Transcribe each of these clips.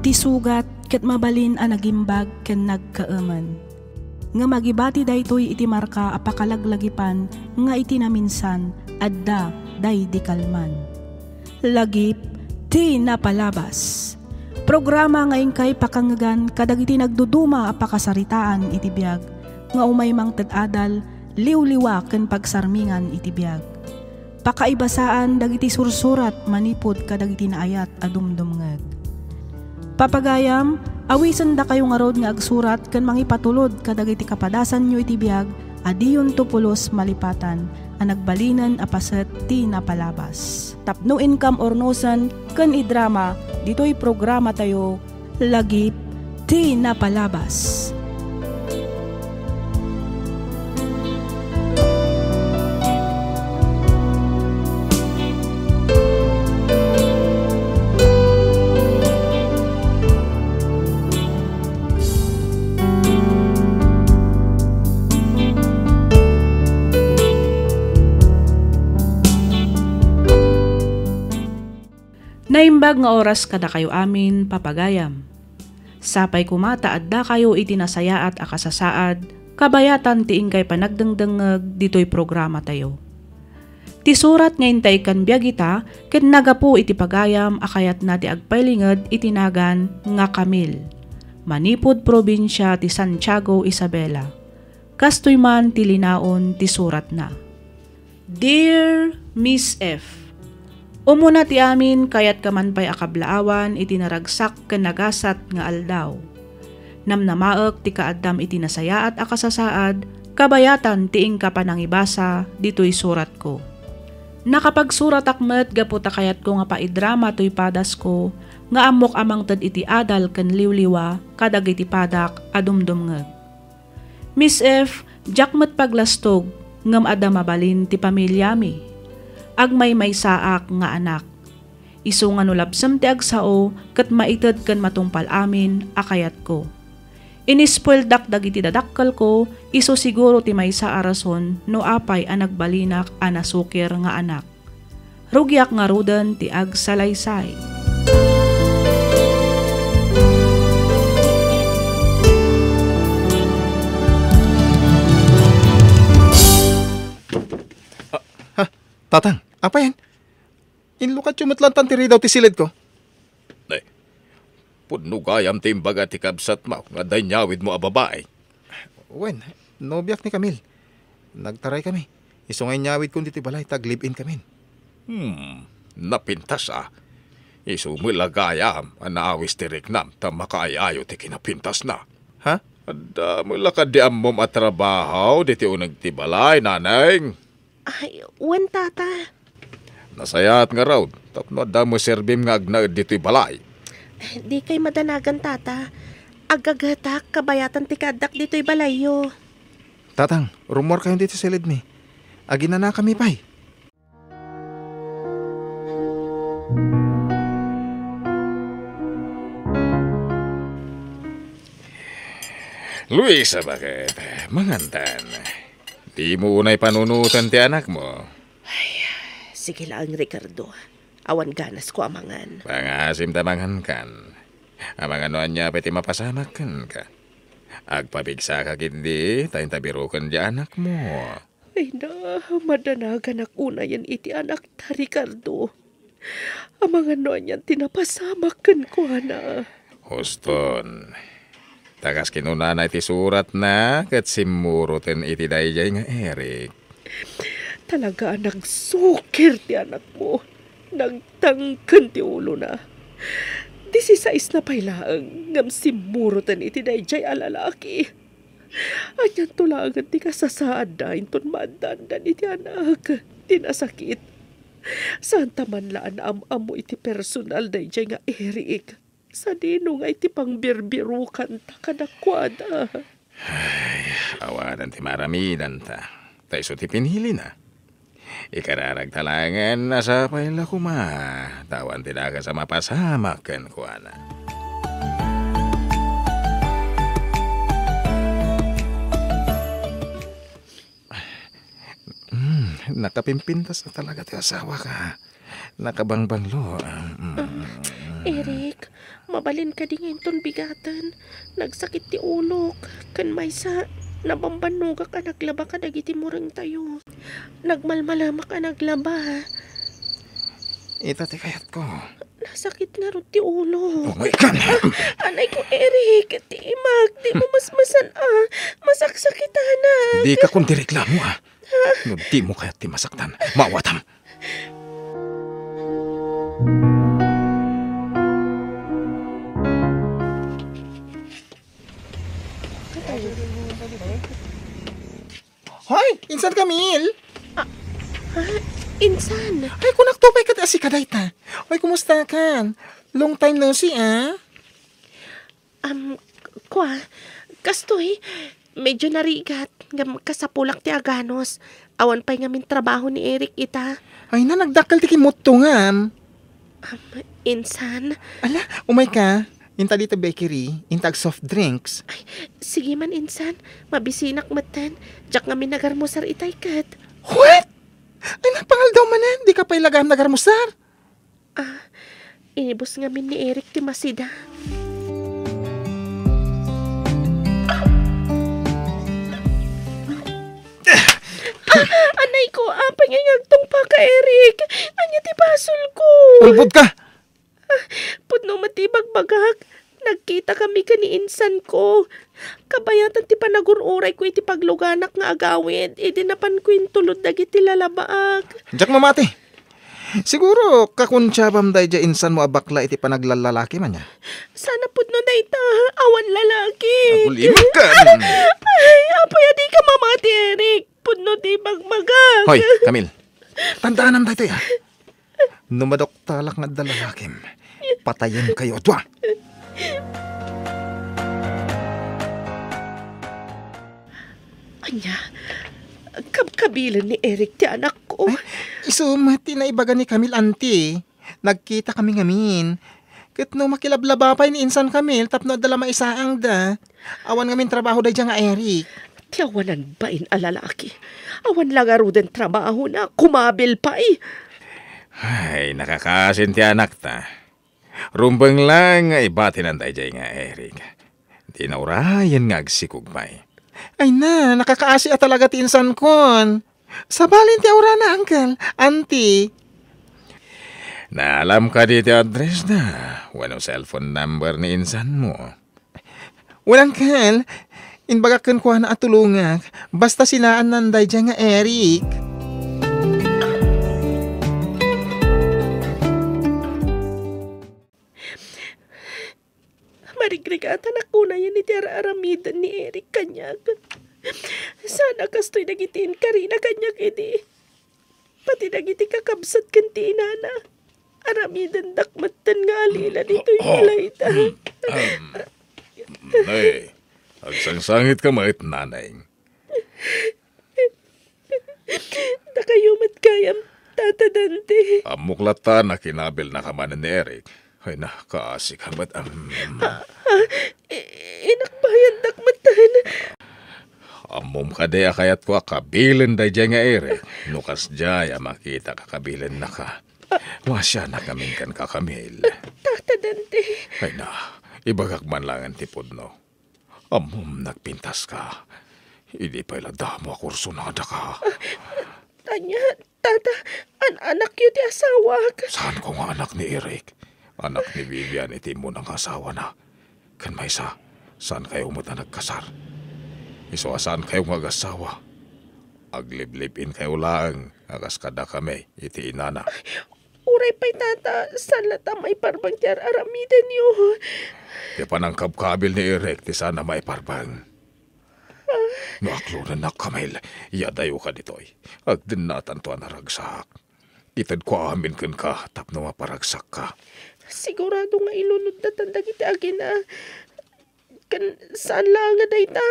Iti sugat ket mabalin a nagimbag ken nagkaaman. Nga magibati daytoy iti marka a pakalaglagipan nga iti naminsan adda day di kalman. Lagip ti napalabas. Programa ngayon kay pakangagan kadagiti nagduduma a pakasaritaan iti biag nga umay mang tadadal liwliwa ken pagsarmingan iti biag. Pakaibasaan dagiti sursurat manipod kadagiti naayat a dumdumngeg. Papagayam, awisan da kayo nga rod nga agsurat ken mangipatulod kadagiti kapadasan nyo iti biag adiyon tupulos malipatan a nagbalinan a paset ti napalabas. Tapno income ornosan ken idrama ditoy programa tayo lagip ti napalabas. Naimbag nga oras kada kayo amin papagayam. Sapay kumata adda kayo itinasayaat a kasasaad, kabayatan ti ingkay panagdengdengeg ditoy programa tayo. Ti surat ngayon tay kan biyagita, ken nagapu iti pagayam akayat na ti agpailinged itinagan nga Camille. Manipod probinsya ti Santiago, Isabela. Kastoy man ti linaon ti surat na. Dear Miss F. Umuna ti amin kayat kaman pay akablaawan iti naragsak ken nagasat nga aldaw. Namnamaek ti kaaddam iti nasayaat a kasasaad, kabayatan ti ingka panangibasa ditoy surat ko. Nakapagsurat akmet gapu ta kayat ko nga paidrama toy padas ko, nga amok amang ted iti adal ken liwliwa kadag iti padak adumdumngeg. Miss F, jakmet paglastog ngem adda mabalin ti pamilya mi. Agmay may saak nga anak. Isu nga nulabsam ti agsao ket maited ken matungpal amin akayat ko. Inispoil dagiti dadakkal ko, isu siguro ti maysa a rason no apay a nagbalinak a nasukir nga anak. Rugyak nga ruden ti agsalaysay. Tatang, apa yan? Inlukat yung matlantan tiri daw ti silid ko. Ay, punugayam timbaga ti kabsat mo, nga danyawid mo a babae. Wen, nobyak ni Camille. Nagtaray kami. Isungay nyawid kundi ti balay, tag-live-in kami. Napintas ah. Isumulagayam, anaawis ti Riknam, ta makaayayo ti kinapintas na. Ha? Ada mula ka di amom at trabaho, di ti unag ti balay, nanay. Ay, wen tata. Nasayat nga raw, tapno da mo serbim nga agnaed dito'y balay. Di kay madanagan tata. Agagatak kabayatan ti kadak dito'y balayo. Tatang, rumor kayo dito sa silid mi. Agi na kami pay. Luisa, bakit? Mangantan. Di mo unay panunutan ti anak mo. Ay, sige lang, Ricardo. Awan ganas ko amangan. Pangasim tamangan kan. Amangan noan niya pati mapasamakan ka. Agpabigsa ka kindi, tayong tabirukan di anak mo. Ay na, madanagan ako na yan iti anak ta, Ricardo. Amangan noan yan tinapasamakan ko na. Huston. Tagas kinunana iti surat na kat simurutin iti dayjay nga Eric. Talaga nagsukir ti anak mo. Nagtangkan ti ulo na. 16 na pailaang ngam simurutin iti dayjay alalaki. Anyan tulagan ti kasasaad na inton madandan iti anak. Tinasakit. Saan taman laan am-amo iti personal dayjay nga Eric. Sa dino nga iti pangbirbirukan ta kadakwada. Ay, awanan ti maramidan ta. Taiso ti pinili na. Ikararag talangan na sa paila kuma. Tawan ti daga sa mapasama ken kuana. Nakapimpintas na talaga ti asawa ka. Nakabangbanglo. Eric, mabalin ka di ngayon ton bigatan. Nagsakit ti ulo. Kan maysa, nabambanuga ka naglaba ka dagiti murang tayo. Nagmalmalama ka naglaba. Ita ti kayat ko. Nasakit nga ro ti ulo. Oh my God! Anay ko, Eric, ti imag, di mo masmasan masaksakitan na. Di ka kundi reklamo No, di mo kaya ti masaktan. Mawatam. Hoy, insan Camille. Insan, Ay, kunak to kat asi kadayta. Hoy, kumusta ka? Long time no see, kwa, kastoy, medyo narigat, ngam kasapulak ti aganos. Awan pa'y ngamin trabaho ni Eric ita. Ay na, nagdakal ti kimuttungan. Insan, Ala, umay ka. Inta dito bakery, intag soft drinks. sige man insan, mabisinak matan. Diyak ngamin nagarmusar itay kat. What? Ay, napangal daw manan. Di ka pa ilagam nagarmusar. Inibos ngamin ni Eric ti masida. Anay ko, pangingagtong pa ka, Eric. Anya ti basol ko. Ulbod ka. Pudno matibag bagak. Nagkita kami ka ni insan ko. Kabayatan ti panagururay ko iti pagluganak nga agawid. Idinapan ko yung tulod dagiti lalabaag. Diyak mamati. Siguro, kakunsyabam day dya insan mo abakla iti panaglalalaki man niya. Sana pudno na ita, awan lalaki. Agulimag ka. Ay, apaya di ka mamati, Eric. Pudno di bagbagang. Hoy, Camille. Tandaan nam tayo Numadok talak nga dalalakim. Patayin kayo. Dwa. Anya, kabilan ni Eric ti anak ko. Isumati na ibaga ni Camille anti. Nagkita kami ngamin. Kat no makilablabapay ni insan Camille tapno dala maisaang da. Awan ngamin trabaho day dya nga Eric. Tiyawanan ba in alalaki? Awan lang den trabaho na kumabil pa eh. Ay, nakakasin ti anak ta. Rumbang lang nga ibatin ang dayjay nga Eric. Di na urayan nga agsikog pa Ay na, nakakaasi talaga ti insan kon. Sabalin ti aura na, uncle. Auntie. Naalam ka di ti address na. Walang cellphone number ni insan mo. Walang uncle. Inbagakan ko na atulungak. Basta sinaan nanday dyan nga Eric. Marigrigatan ako na yan ni Tera Aramidan ni Eric kanyag. Sana kastoy nagitin ka rin na kanyag edi. Pati nagiti kakabsat kanti inana. Aramidan dakmatan nga alila dito'y palayta. Nay, agsangsangit ka mait nanay. Nakayumat kayam tatadante. Amuklata na kinabil na kamanan ni Eric. Ay nakaasik hamat Inakbayan dakmatan. Amom ka de akayat ko kabilin day dyan nga Eric. Nukas jaya makita kakabilin na ka. Wasya na kaming kan kakamil. Tatadante. Ay na, ibagak man lang ang tipod no. Amom nagpintas ka. Hindi pa iladamo kursunada ka. Tanya, tata, anak yun ti asawa. Saan ko nga anak ni Eric? Anak ni Vivian iti mo ng asawa na. Kan may isa, saan kayo mo na nagkasar? Iso saan kayo mag-asawa? Aglib-libin kayo lang. Agas kada kami, iti inana. Uray pa'y tata, saan lata may parbang tiyar aramidan yun. Di pa nang kabkabil ni Eric, ti sana may parbang. No aklo na nakamil, yadayo ka ditoy. Agdinatan to anaragsak. Itad ko amin kan ka, tapno maparagsak ka. Sigurado nga ilunod na tandag iti agina. Kan saan lang nga dayta?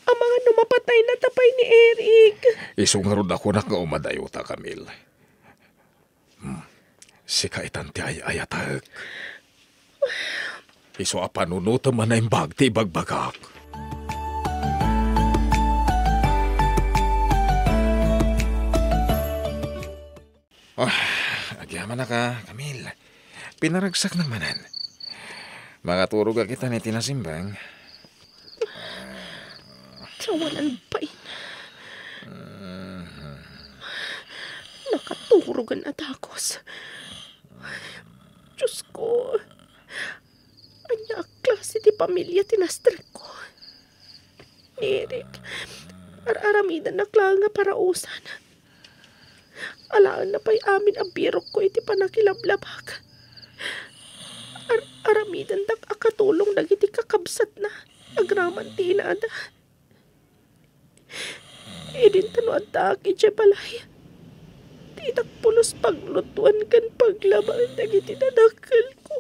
Ang mga numapatay na tapay ni Eric. Isungarod ako na nga umadayo ta, Camille. Si kaitan ti ayatag. Iso apanunuto man na imbag ti bagbagak. Agyaman na ka, Camille. pinaragsak ng manan. Makaturog ka kita ni tinasimbang. Tawanan pa ina. Nakaturugan at akos. Diyos ko. Anya klase ti pamilya tinastrik ko. Ni Eric. Aramidan na klang nga parausan. Alaan na pa'y amin ang birok ko iti panakilablabag. Aramidan dak akatulong dagiti kakabsat na. Agraman ti inada. Idin tano at aki dya balay. Tidak pulos paglutuan kan paglaban dagiti nadakal ko.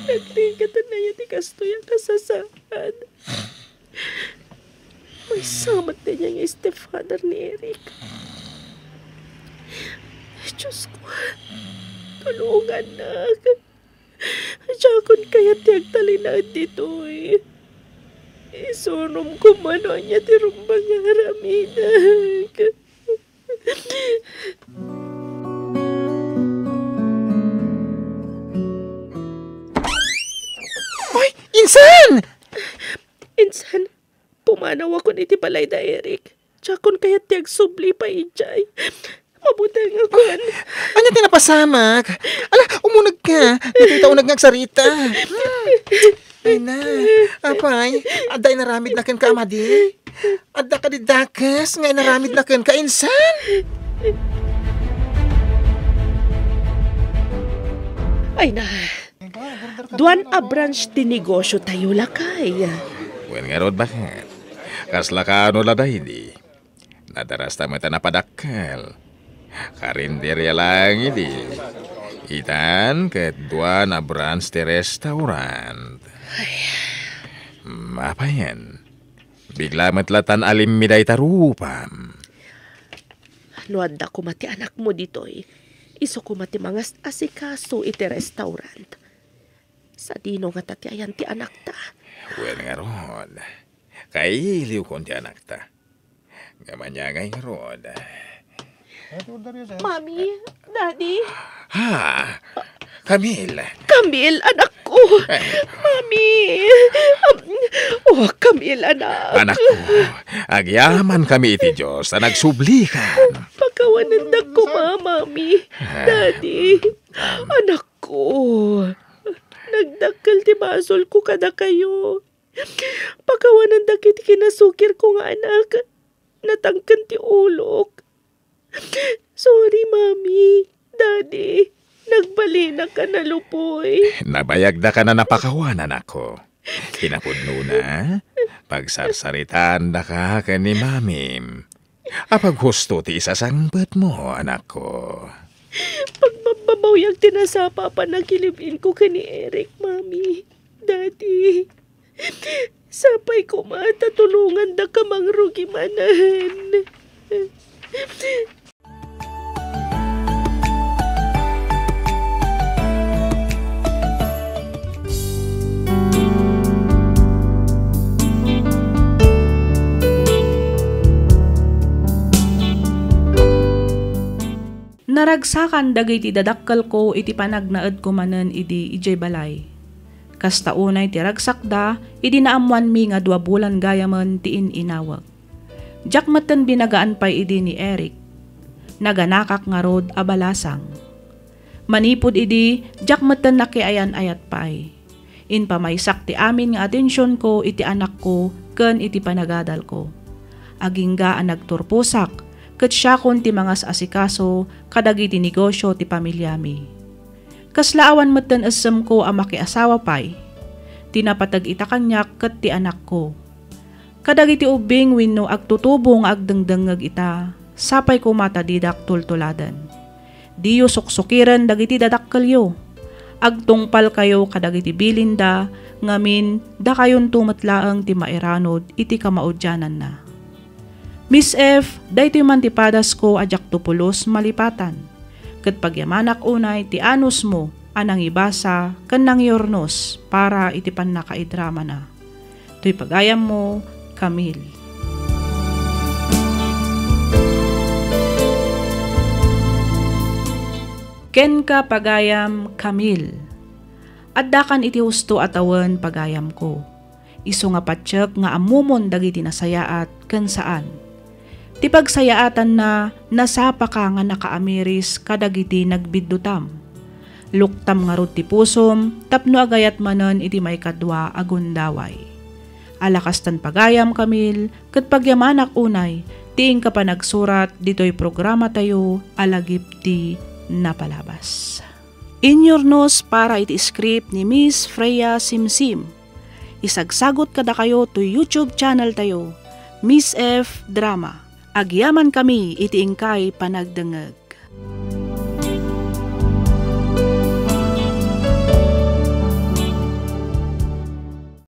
Nagligatan na yan ti kastoy ang kasasaan. May samat din niya yung stepfather ni Eric. Diyos ko, tulungan na. Diyakon kaya tiyag talinaan dito eh. Isunom ko mano niya ti rumbang haraminak. Ay, insan! Insan, pumanaw ako niti balay da Eric. Diyakon kaya tiyag subli pa ijay. Mabutang ako. Anya tinapasamak? Ala, umunag ka. Dito unag ngagsarita. Ay na, apay, aday naramid na ken ka amadi. Adda ka didakas, ngay naramid na ken ka insan. Ay na, duan a branch ti negosyo tayo lakay. Wen nga rod bakit? Kasla ka ano laday di. Nadaras tayo na padakkel. Karinderya lang idi. Itan ket dua na branch ti restaurant. Apa yan? Bigla matlatan alim miday tarupam. Nuadda ko mati anak mo ditoy. Iso ko mati mga asikaso iti restaurant. Sa dino nga tatiayan ti anak ta. Wen nga rod. Kailiw kon ti anak ta. Gamanyagay nga rod. Mami, Daddy. Ha? Camille. Camille, anak ko. Mami. Oh, Camille, anak. Anak ko, agyaman kami iti Diyos na nagsublikan. Pagkawanan ko, Mami. Daddy. Anak ko. Nagdakkel ti basol ko kada kayo. Pagkawanan dakit kinasukir ko nga anak. Natangkan ti ulok. Sorry, Mami. Daddy. Nagbalina ka na lupoy. Nabayagda ka na napakawanan ako. Kinapudno na, pagsarsaritaan na ka ni Mamim. Apag gusto ti isasangbat mo, anak ko. Pag mababawyag tinasapa pa nagilibin ko ka ni Eric, Mami. Daddy. Sapay ko matatulungan da ka mangrugi manan. Naragsakan dagiti dadakkel ko iti panagnaed ko manen idi ijay balay. Kasta unay ti ragsakda idi naamuan mi nga 2 bulan gayamen ti inawag. Diak meten binagaan pay idi ni Eric. Naganakak nga rod abalasang. Manipod idi diak meten nakiayan ayat pay. Inpamaysak ti amin nga atensyon ko iti anak ko ken iti panagadal ko. Agingga ang nagturpusak ket siya kon ti mga asikaso kadagiti negosyo ti pamilyami. Kaslaawan meten asem ko ang makiasawa pay. Tinapatag ita kanyak ket ti anak ko. Kadagiti ubing wenno agtutubong agdengdengeg ita, sapay ko matadidak tultuladan. Diyo suksukiren dagiti dadakkelyo. Agtungpal kayo kadagiti bilinda, ngamin da kayon tumatlaang ti mairanod iti kamaudyanan na. Miss F, daytoy man ti padas ko ajak tupulos malipatan. Ket pagyamanak unay ti anus mo anang ibasa ken nang yornos para iti pannakaidrama na. Tuy pagayam mo, Camille. Ken ka pagayam Camille. Addakan iti husto atawan pagayam ko. Isu nga patsyak nga amumon dagiti nasayaat ken saan. Ti pagsayaatan na nasapa ka nga nakaamiris kadagiti nagbiddutam. Luktam nga rod ti pusom tapno agayat manen iti may kadwa agundaway. Alakastan pagayam Camille ket pagyamanak unay tiing ka pa nagsurat ditoy programa tayo alagip ti napalabas. Inyornos para iti script ni Miss Freya Simsim. Isagsagot kada kayo to YouTube channel tayo, Miss F Drama. Agyaman kami iti ingkay panagdengeg.